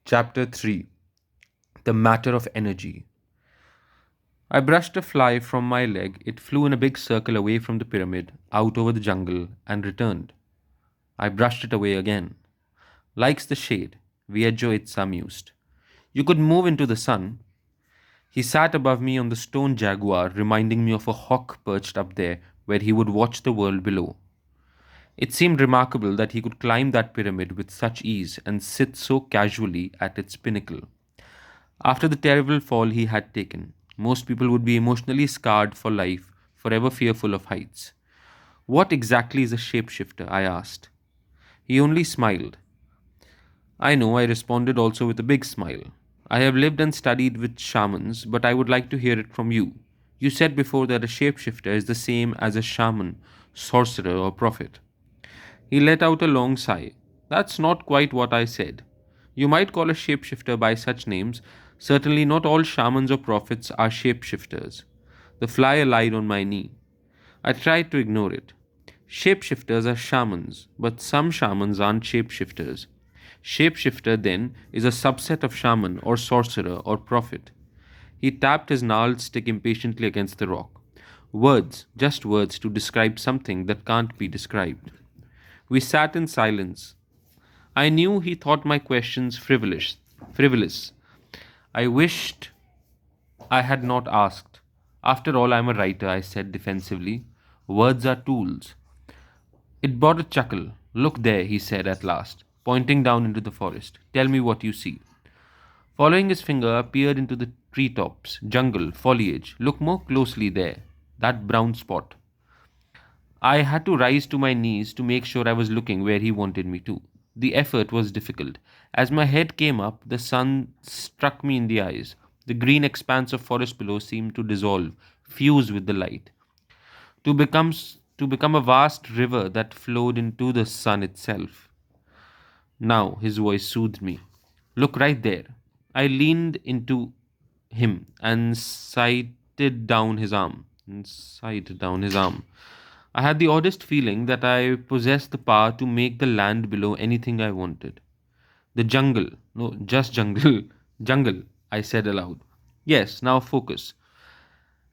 Chapter 3. The Matter of Energy. I brushed a fly from my leg. It flew in a big circle away from the pyramid, out over the jungle, and returned. I brushed it away again. Likes the shade, Viejo mused. You could move into the sun. He sat above me on the stone jaguar, reminding me of a hawk perched up there where he would watch the world below. It seemed remarkable that he could climb that pyramid with such ease and sit so casually at its pinnacle. After the terrible fall he had taken, most people would be emotionally scarred for life, forever fearful of heights. What exactly is a shapeshifter? I asked. He only smiled. I know, I responded also with a big smile. I have lived and studied with shamans, but I would like to hear it from you. You said before that a shapeshifter is the same as a shaman, sorcerer, or prophet. He let out a long sigh. That's not quite what I said. You might call a shapeshifter by such names. Certainly not all shamans or prophets are shapeshifters. The fly lied on my knee. I tried to ignore it. Shapeshifters are shamans, but some shamans aren't shapeshifters. Shapeshifter, then, is a subset of shaman or sorcerer or prophet. He tapped his gnarled stick impatiently against the rock. Words, just words to describe something that can't be described. We sat in silence. I knew he thought my questions frivolous. I wished I had not asked. After all, I'm a writer, I said defensively. Words are tools. It brought a chuckle. Look there, he said at last, pointing down into the forest. Tell me what you see. Following his finger, I peered into the treetops, jungle, foliage. Look more closely there. That brown spot. I had to rise to my knees to make sure I was looking where he wanted me to. The effort was difficult. As my head came up, the sun struck me in the eyes. The green expanse of forest below seemed to dissolve, fuse with the light, to become to become a vast river that flowed into the sun itself. Now his voice soothed me. Look right there. I leaned into him and sighted down his arm. I had the oddest feeling that I possessed the power to make the land below anything I wanted. The jungle, no, just jungle, jungle, I said aloud. Yes, now focus.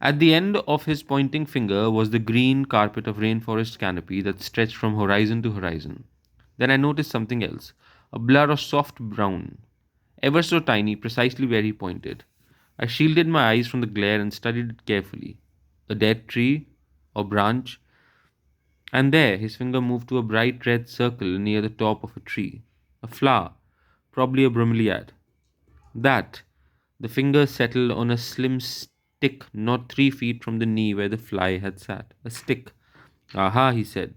At the end of his pointing finger was the green carpet of rainforest canopy that stretched from horizon to horizon. Then I noticed something else, a blur of soft brown, ever so tiny, precisely where he pointed. I shielded my eyes from the glare and studied it carefully. A dead tree or branch, and there his finger moved to a bright red circle near the top of a tree. A flower, probably a bromeliad. That, the finger settled on a slim stick not 3 feet from the knee where the fly had sat. A stick. Aha, he said.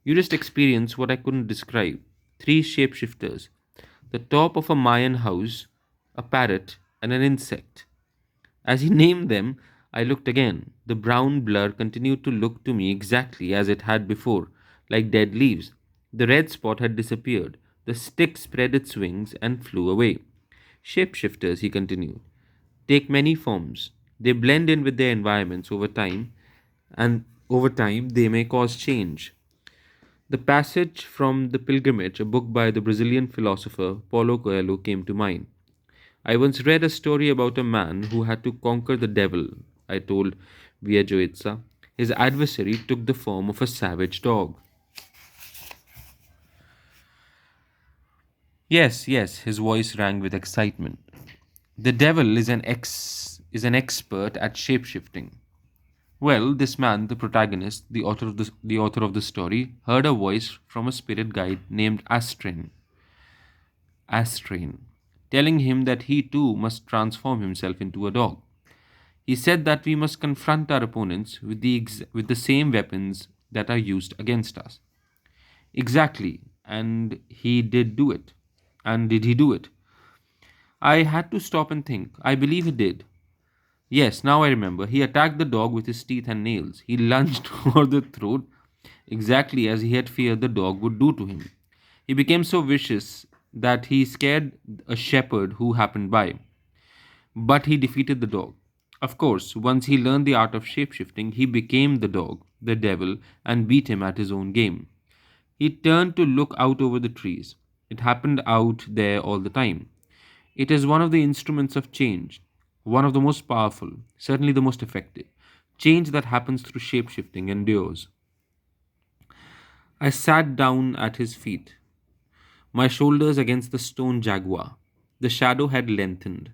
You just experienced what I couldn't describe. Three shapeshifters. The top of a Mayan house, a parrot, and an insect. As he named them, I looked again. The brown blur continued to look to me exactly as it had before, like dead leaves. The red spot had disappeared. The stick spread its wings and flew away. Shapeshifters, he continued, take many forms. They blend in with their environments over time, and over time they may cause change. The passage from The Pilgrimage, a book by the Brazilian philosopher Paulo Coelho, came to mind. I once read a story about a man who had to conquer the devil, I told Viejoitsa. His adversary took the form of a savage dog. Yes, yes, his voice rang with excitement. The devil is an expert at shapeshifting. Well, this man, the protagonist, the author of the story, heard a voice from a spirit guide named Astrain, telling him that he too must transform himself into a dog. He said that we must confront our opponents with with the same weapons that are used against us. Exactly, and he did do it. And did he do it? I had to stop and think. I believe he did. Yes, now I remember. He attacked the dog with his teeth and nails. He lunged for the throat exactly as he had feared the dog would do to him. He became so vicious that he scared a shepherd who happened by. But he defeated the dog. Of course, once he learned the art of shapeshifting, he became the dog, the devil, and beat him at his own game. He turned to look out over the trees. It happened out there all the time. It is one of the instruments of change, one of the most powerful, certainly the most effective. Change that happens through shapeshifting endures. I sat down at his feet, my shoulders against the stone jaguar. The shadow had lengthened.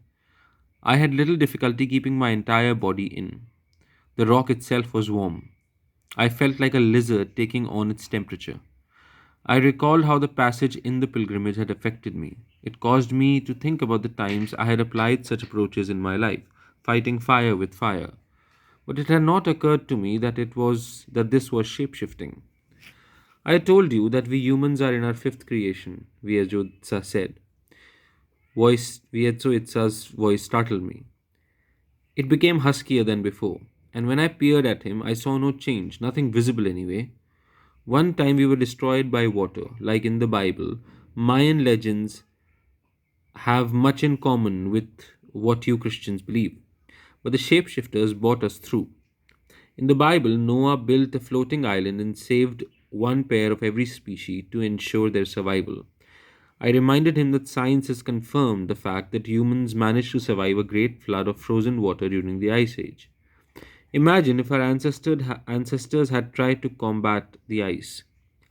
I had little difficulty keeping my entire body in. The rock itself was warm. I felt like a lizard taking on its temperature. I recalled how the passage in the pilgrimage had affected me. It caused me to think about the times I had applied such approaches in my life, fighting fire with fire. But it had not occurred to me that this was shapeshifting. I told you that we humans are in our fifth creation, Vyajotsa said. Vyajotsa's voice startled me. It became huskier than before, and when I peered at him, I saw no change, nothing visible anyway. One time we were destroyed by water, like in the Bible. Mayan legends have much in common with what you Christians believe. But the shapeshifters brought us through. In the Bible, Noah built a floating island and saved one pair of every species to ensure their survival. I reminded him that science has confirmed the fact that humans managed to survive a great flood of frozen water during the Ice Age. Imagine if our ancestors had tried to combat the ice,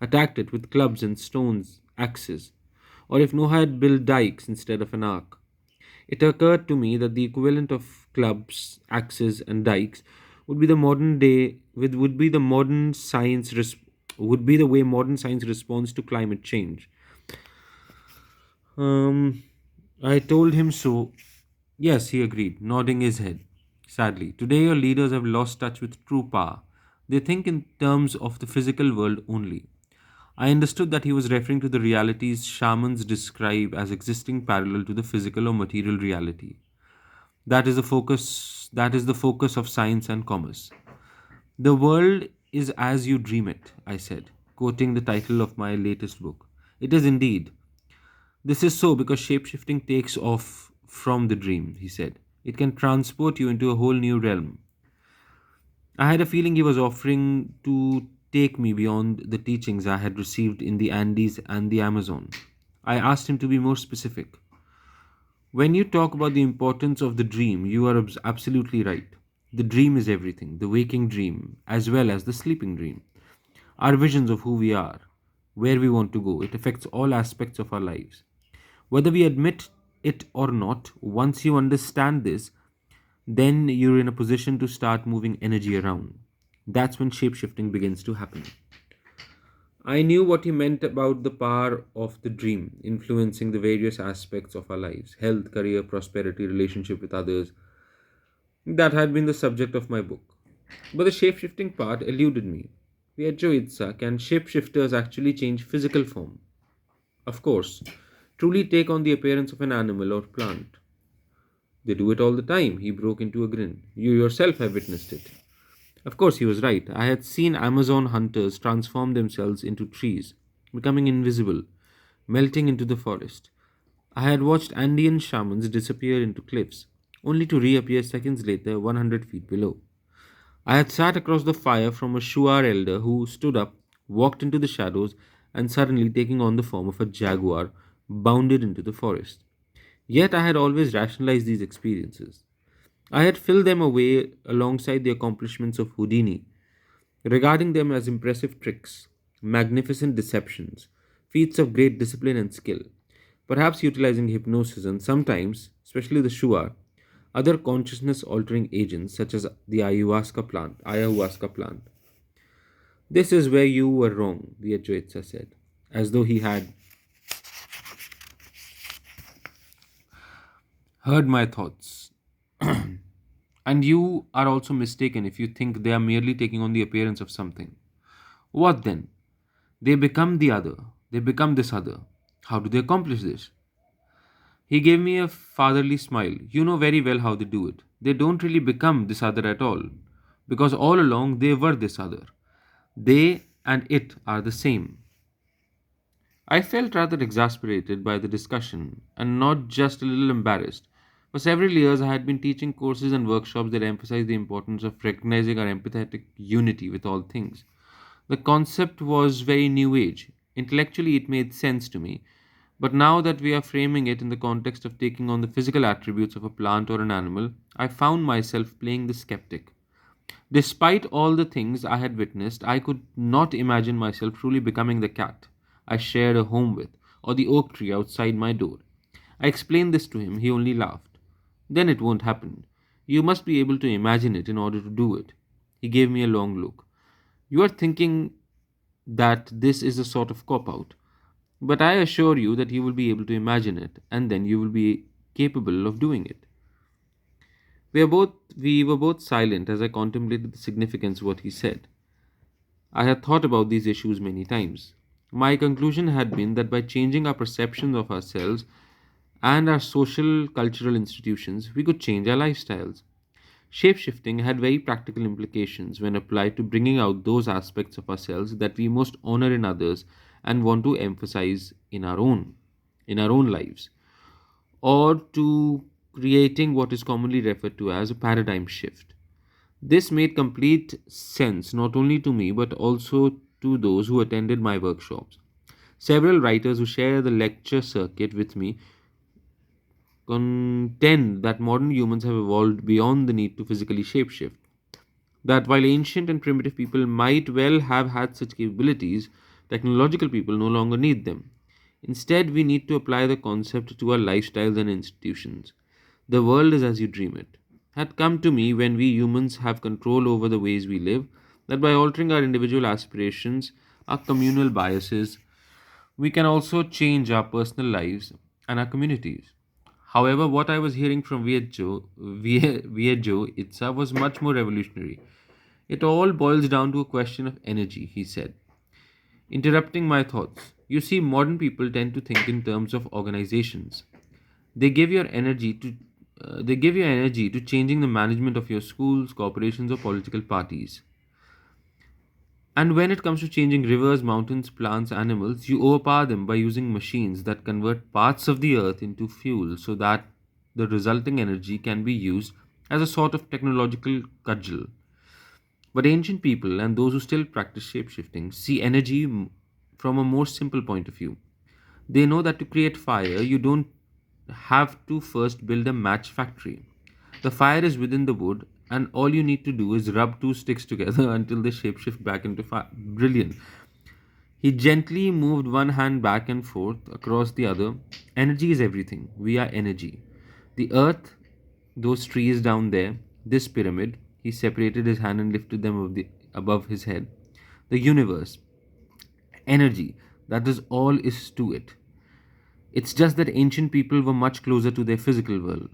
attacked it with clubs and stones, axes, or if Noah had built dikes instead of an ark. It occurred to me that the equivalent of clubs, axes, and dikes would be the modern day would be the modern science would be the way modern science responds to climate change. Um, I told him so. Yes, he agreed, nodding his head. Sadly, today your leaders have lost touch with true power. They think in terms of the physical world only. I understood that he was referring to the realities shamans describe as existing parallel to the physical or material reality. That is the focus of science and commerce. The world is as you dream it, I said, quoting the title of my latest book. It is indeed. This is so because shapeshifting takes off from the dream, he said. It can transport you into a whole new realm. I had a feeling he was offering to take me beyond the teachings I had received in the Andes and the Amazon. I asked him to be more specific. When you talk about the importance of the dream, you are absolutely right. The dream is everything, the waking dream, as well as the sleeping dream. Our visions of who we are, where we want to go, it affects all aspects of our lives. Whether we admit it or not, once you understand this, then you're in a position to start moving energy around. That's when shapeshifting begins to happen. I knew what he meant about the power of the dream influencing the various aspects of our lives: health, career, prosperity, relationship with others. That had been the subject of my book. But the shapeshifting part eluded me. Via Joitsa, can shapeshifters actually change physical form? Of course, truly take on the appearance of an animal or plant. They do it all the time. He broke into a grin. You yourself have witnessed it. Of course, he was right. I had seen Amazon hunters transform themselves into trees, becoming invisible, melting into the forest. I had watched Andean shamans disappear into cliffs, only to reappear seconds later 100 feet below. I had sat across the fire from a Shuar elder who stood up, walked into the shadows, and suddenly, taking on the form of a jaguar, bounded into the forest. Yet I had always rationalized these experiences. I had filled them away alongside the accomplishments of Houdini, regarding them as impressive tricks, magnificent deceptions, feats of great discipline and skill, perhaps utilizing hypnosis and sometimes, especially the Shua, other consciousness altering agents such as the ayahuasca plant. This is where you were wrong, the Advaita said, as though he had heard my thoughts. And you are also mistaken if you think they are merely taking on the appearance of something. What then? They become the other. They become this other. How do they accomplish this? He gave me a fatherly smile. You know very well how they do it. They don't really become this other at all, because all along they were this other. They and it are the same. I felt rather exasperated by the discussion, and not just a little embarrassed. For several years, I had been teaching courses and workshops that emphasize the importance of recognizing our empathetic unity with all things. The concept was very new age. Intellectually, it made sense to me, But now that we are framing it in the context of taking on the physical attributes of a plant or an animal, I found myself playing the skeptic. Despite all the things I had witnessed, I could not imagine myself truly becoming the cat I shared a home with, or the oak tree outside my door. I explained this to him, he only laughed. Then it won't happen. You must be able to imagine it in order to do it. He gave me a long look. You are thinking that this is a sort of cop out, but I assure you that you will be able to imagine it, and then you will be capable of doing it. We were both silent as I contemplated the significance of what he said. I had thought about these issues many times. My conclusion had been that by changing our perceptions of ourselves and our social cultural institutions, we could change our lifestyles. Shapeshifting had very practical implications when applied to bringing out those aspects of ourselves that we most honor in others and want to emphasize in our own lives, or to creating what is commonly referred to as a paradigm shift. This made complete sense not only to me but also to those who attended my workshops. Several writers who share the lecture circuit with me contend that modern humans have evolved beyond the need to physically shapeshift. That while ancient and primitive people might well have had such capabilities, technological people no longer need them. Instead, we need to apply the concept to our lifestyles and institutions. The world is as you dream it had come to me when we humans have control over the ways we live, that by altering our individual aspirations, our communal biases, we can also change our personal lives and our communities. However, what I was hearing from Viejo Itza was much more revolutionary. It all boils down to a question of energy, he said, interrupting my thoughts. You see, modern people tend to think in terms of organizations. They give your energy to they give your energy to changing the management of your schools, corporations, or political parties. And when it comes to changing rivers, mountains, plants, animals, you overpower them by using machines that convert parts of the earth into fuel so that the resulting energy can be used as a sort of technological cudgel. But ancient people and those who still practice shapeshifting see energy from a more simple point of view. They know that to create fire, you don't have to first build a match factory. The fire is within the wood, and all you need to do is rub two sticks together until they shapeshift back into fire. Brilliant. He gently moved one hand back and forth across the other. Energy is everything. We are energy. The earth, those trees down there, this pyramid, he separated his hand and lifted them above his head. The universe, energy, that is all is to it. It's just that ancient people were much closer to their physical world.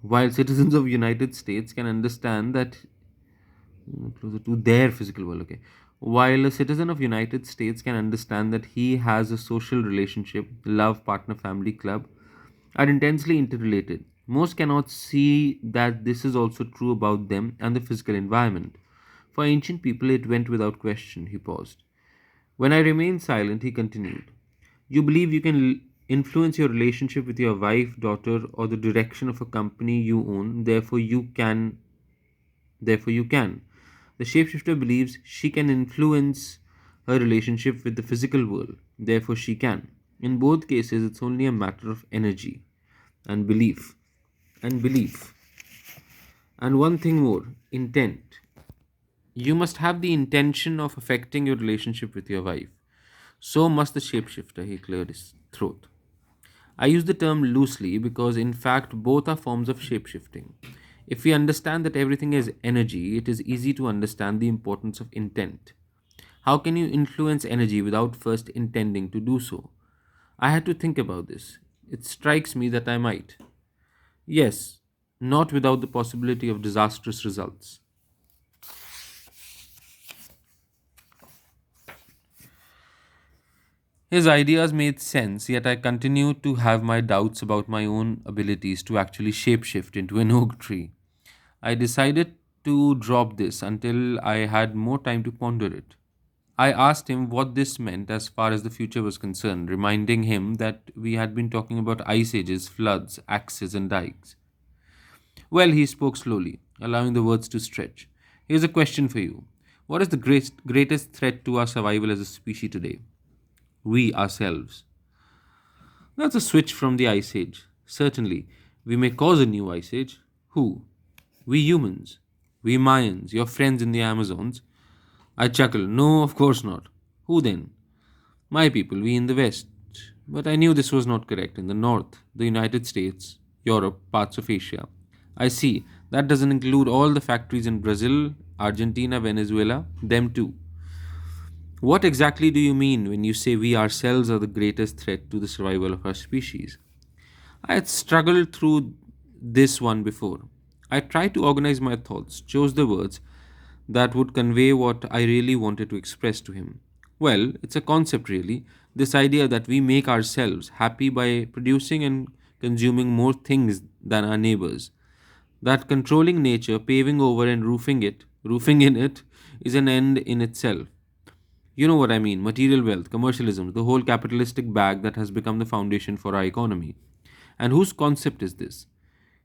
While citizens of United States can understand that closer to their physical world, okay. While a citizen of United States can understand that he has a social relationship, love, partner, family, club, are intensely interrelated. Most cannot see that this is also true about them and the physical environment. For ancient people, it went without question. He paused. When I remained silent, he continued. You believe you can influence your relationship with your wife, daughter, or the direction of a company you own, therefore you can. The shapeshifter believes she can influence her relationship with the physical world, therefore she can. In both cases, it's only a matter of energy and belief. And belief. And one thing more, intent. You must have the intention of affecting your relationship with your wife. So must the shapeshifter, he cleared his throat. I use the term loosely because, in fact, both are forms of shapeshifting. If we understand that everything is energy, it is easy to understand the importance of intent. How can you influence energy without first intending to do so? I had to think about this. It strikes me that I might. Yes, not without the possibility of disastrous results. His ideas made sense, yet I continued to have my doubts about my own abilities to actually shapeshift into an oak tree. I decided to drop this until I had more time to ponder it. I asked him what this meant as far as the future was concerned, reminding him that we had been talking about ice ages, floods, axes, and dikes. Well, he spoke slowly, allowing the words to stretch. Here's a question for you. What is the greatest threat to our survival as a species today? We ourselves. That's a switch from the Ice Age. Certainly, we may cause a new Ice Age. Who? We humans. We Mayans, your friends in the Amazons. I chuckle. No, of course not. Who then? My people, we in the West. But I knew this was not correct. In the North, the United States, Europe, parts of Asia. I see. That doesn't include all the factories in Brazil, Argentina, Venezuela, them too. What exactly do you mean when you say we ourselves are the greatest threat to the survival of our species? I had struggled through this one before. I tried to organize my thoughts, chose the words that would convey what I really wanted to express to him. Well, it's a concept, really. This idea that we make ourselves happy by producing and consuming more things than our neighbors. That controlling nature, paving over and roofing in it, is an end in itself. You know what I mean, material wealth, commercialism, the whole capitalistic bag that has become the foundation for our economy. And whose concept is this?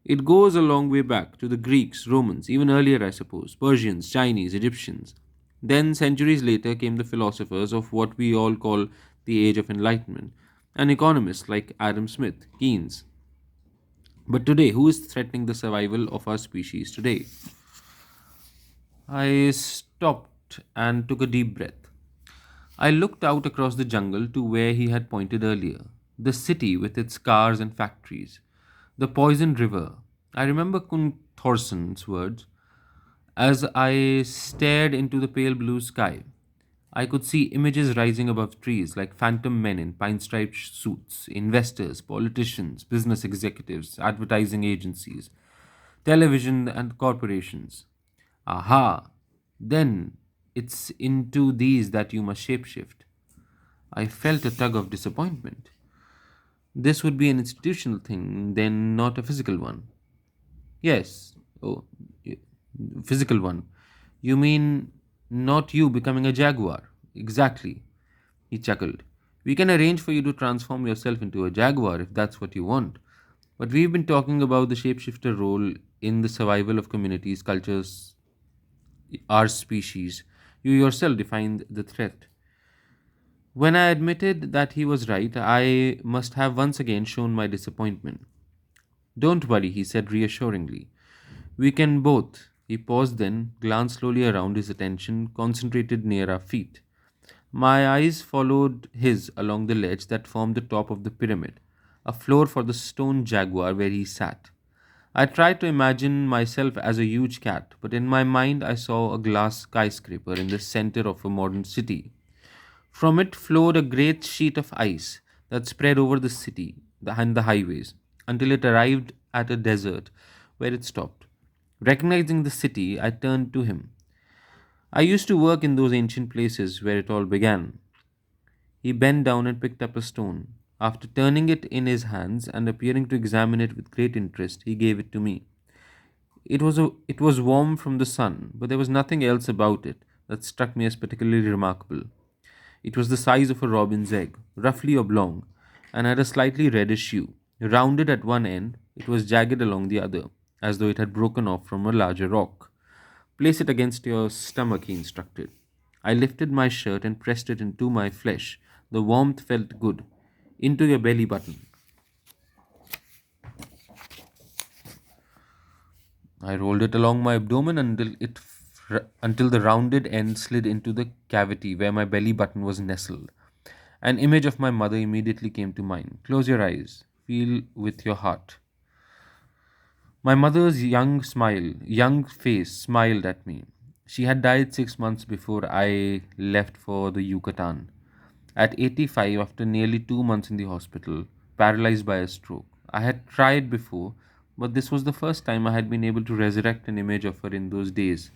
It goes a long way back to the Greeks, Romans, even earlier, I suppose, Persians, Chinese, Egyptians. Then, centuries later, came the philosophers of what we all call the Age of Enlightenment, and economists like Adam Smith, Keynes. But today, who is threatening the survival of our species today? I stopped and took a deep breath. I looked out across the jungle to where he had pointed earlier, the city with its cars and factories, the poisoned river. I remember Kun Thorson's words as I stared into the pale blue sky. I could see images rising above trees like phantom men in pine striped suits, investors, politicians, business executives, advertising agencies, television and corporations. Aha! Then it's into these that you must shapeshift. I felt a tug of disappointment. This would be an institutional thing, then not a physical one. Yes. Oh, y- physical one. You mean not you becoming a jaguar? Exactly. He chuckled. We can arrange for you to transform yourself into a jaguar if that's what you want. But we've been talking about the shapeshifter role in the survival of communities, cultures, our species. You yourself defined the threat. When I admitted that he was right, I must have once again shown my disappointment. Don't worry, he said reassuringly. We can both. He paused then, glanced slowly around, his attention concentrated near our feet. My eyes followed his along the ledge that formed the top of the pyramid, a floor for the stone jaguar where he sat. I tried to imagine myself as a huge cat, but in my mind I saw a glass skyscraper in the center of a modern city. From it flowed a great sheet of ice that spread over the city and the highways until it arrived at a desert where it stopped. Recognizing the city, I turned to him. I used to work in those ancient places where it all began. He bent down and picked up a stone. After turning it in his hands and appearing to examine it with great interest, he gave it to me. It was warm from the sun, but there was nothing else about it that struck me as particularly remarkable. It was the size of a robin's egg, roughly oblong, and had a slightly reddish hue. Rounded at one end, it was jagged along the other, as though it had broken off from a larger rock. Place it against your stomach, he instructed. I lifted my shirt and pressed it into my flesh. The warmth felt good. Into your belly button. I rolled it along my abdomen until the rounded end slid into the cavity where my belly button was nestled. An image of my mother immediately came to mind. Close your eyes. Feel with your heart. My mother's young face smiled at me. She had died 6 months before I left for the Yucatan. At 85, after nearly 2 months in the hospital, paralyzed by a stroke. I had tried before, but this was the first time I had been able to resurrect an image of her in those days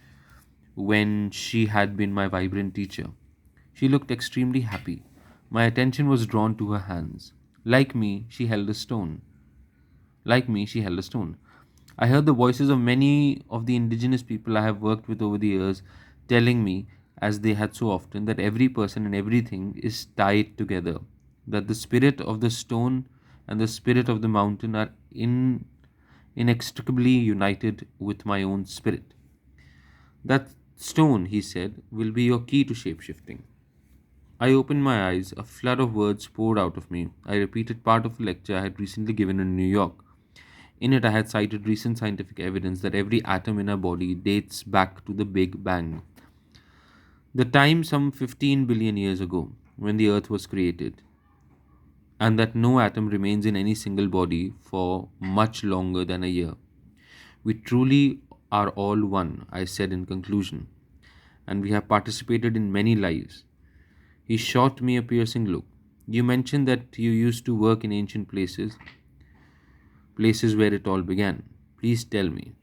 when she had been my vibrant teacher. She looked extremely happy. My attention was drawn to her hands. Like me, she held a stone. Like me, she held a stone. I heard the voices of many of the indigenous people I have worked with over the years telling me, as they had so often, that every person and everything is tied together, that the spirit of the stone and the spirit of the mountain are inextricably united with my own spirit. That stone, he said, will be your key to shapeshifting. I opened my eyes. A flood of words poured out of me. I repeated part of a lecture I had recently given in New York. In it, I had cited recent scientific evidence that every atom in our body dates back to the Big Bang, the time some 15 billion years ago, when the Earth was created, and that no atom remains in any single body for much longer than a year. We truly are all one, I said in conclusion, and we have participated in many lives. He shot me a piercing look. You mentioned that you used to work in ancient places where it all began. Please tell me.